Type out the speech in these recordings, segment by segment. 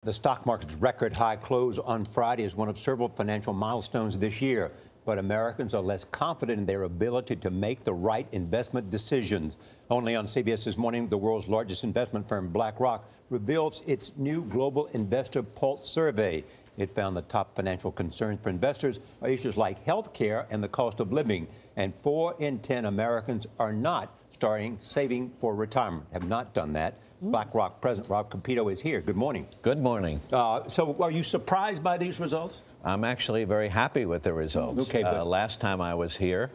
The stock market's record high close on Friday is one of several financial milestones this year, but Americans are less confident in their ability to make the right investment decisions. Only on CBS This Morning, the world's largest investment firm, BlackRock, reveals its new Global Investor Pulse survey. It found the top financial concerns for investors are issues like health care and the cost of living. And 4 in 10 Americans are not starting saving for retirement, have not done that. BlackRock President Rob Kapito is here. Good morning. Good morning. So are you surprised by these results? I'm actually very happy with the results. Okay, but last time I was here,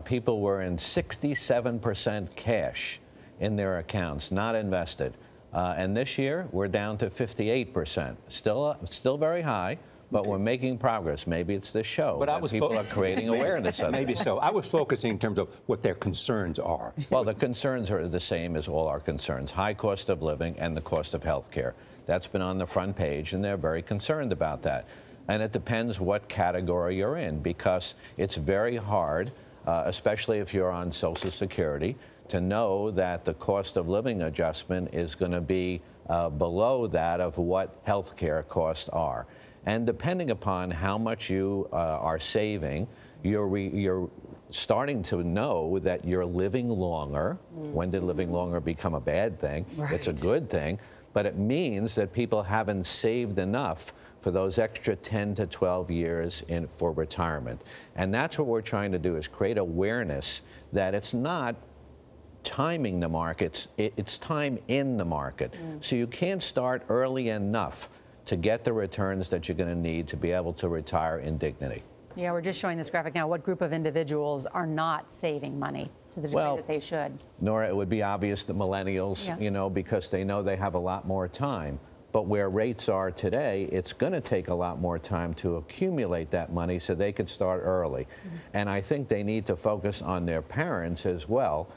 people were in 67% cash in their accounts, not invested. And this year, we're down to 58%. Still very high, but we're making progress. Maybe it's this show. But people are creating awareness of it. Maybe so. I was focusing in terms of what their concerns are. Well, the concerns are the same as all our concerns. High cost of living and the cost of health care. That's been on the front page, and they're very concerned about that. And it depends what category you're in, because it's very hard, especially if you're on Social Security, to know that the cost of living adjustment is going to be below that of what health care costs are. And depending upon how much you are saving, you're starting to know that you're living longer. When did living longer become a bad thing? Right. It's a good thing, but it means that people haven't saved enough for those extra 10 to 12 years for retirement. And that's what we're trying to do, is create awareness that it's not timing the markets, it's time in the market. So you can't start early enough to get the returns that you're going to need to be able to retire in dignity. Yeah, we're just showing this graphic now. What group of individuals are not saving money to the degree that they should? Norah, it would be obvious that millennials, you know, because they know they have a lot more time. But where rates are today, it's going to take a lot more time to accumulate that money so they could start early. And I think they need to focus on their parents as well,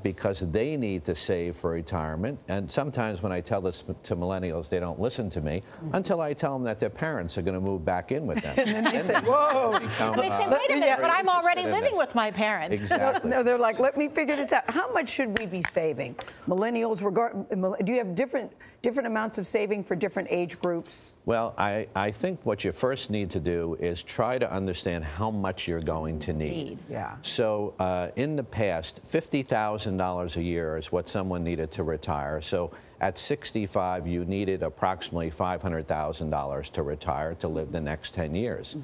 because they need to save for retirement. And sometimes when I tell this to millennials, they don't listen to me until I tell them that their parents are going to move back in with them. And then they say, whoa. And they say, wait a minute, but I'm already living with my parents. Exactly. No, they're like, let me figure this out. How much should we be saving? Millennials, do you have different amounts of saving for different age groups? Well, I think what you first need to do is try to understand how much you're going to need. Yeah. So in the past, $50,000 a year is what someone needed to retire. So at 65, you needed approximately $500,000 to retire to live the next 10 years.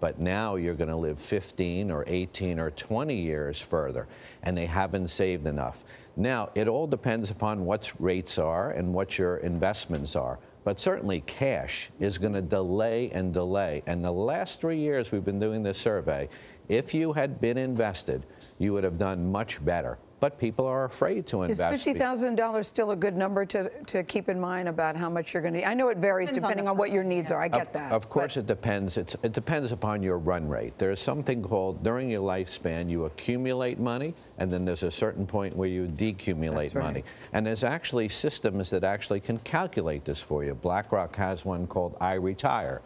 But now you're going to live 15 or 18 or 20 years further, and they haven't saved enough. Now, it all depends upon what rates are and what your investments are. But certainly cash is going to delay and delay. And the last 3 years we've been doing this survey, if you had been invested, you would have done much better. But people are afraid to invest. Is $50,000 still a good number to keep in mind about how much you're going to need? I know it varies depending on what your needs are. I get that. Of course it depends. It depends upon your run rate. There's something called, during your lifespan, you accumulate money, and then there's a certain point where you decumulate money. And there's actually systems that actually can calculate this for you. BlackRock has one called iRetire.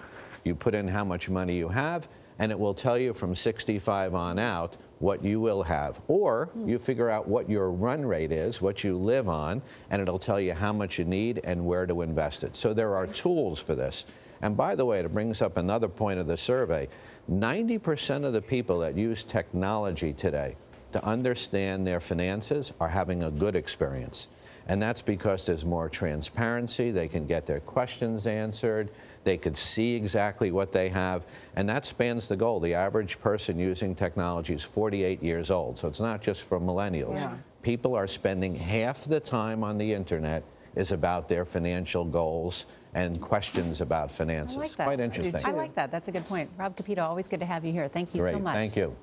You put in how much money you have, and it will tell you from 65 on out what you will have. Or you figure out what your run rate is, what you live on, and it'll tell you how much you need and where to invest it. So there are tools for this. And by the way, it brings up another point of the survey. 90% of the people that use technology today to understand their finances are having a good experience. And that's because there's more transparency. They can get their questions answered. They could see exactly what they have. And that spans the goal. The average person using technology is 48 years old. So it's not just for millennials. Yeah. People are spending half the time on the internet is about their financial goals and questions about finances. I like that. Quite interesting. I like that. That's a good point. Rob Kapito, always good to have you here. Thank you so much. Thank you.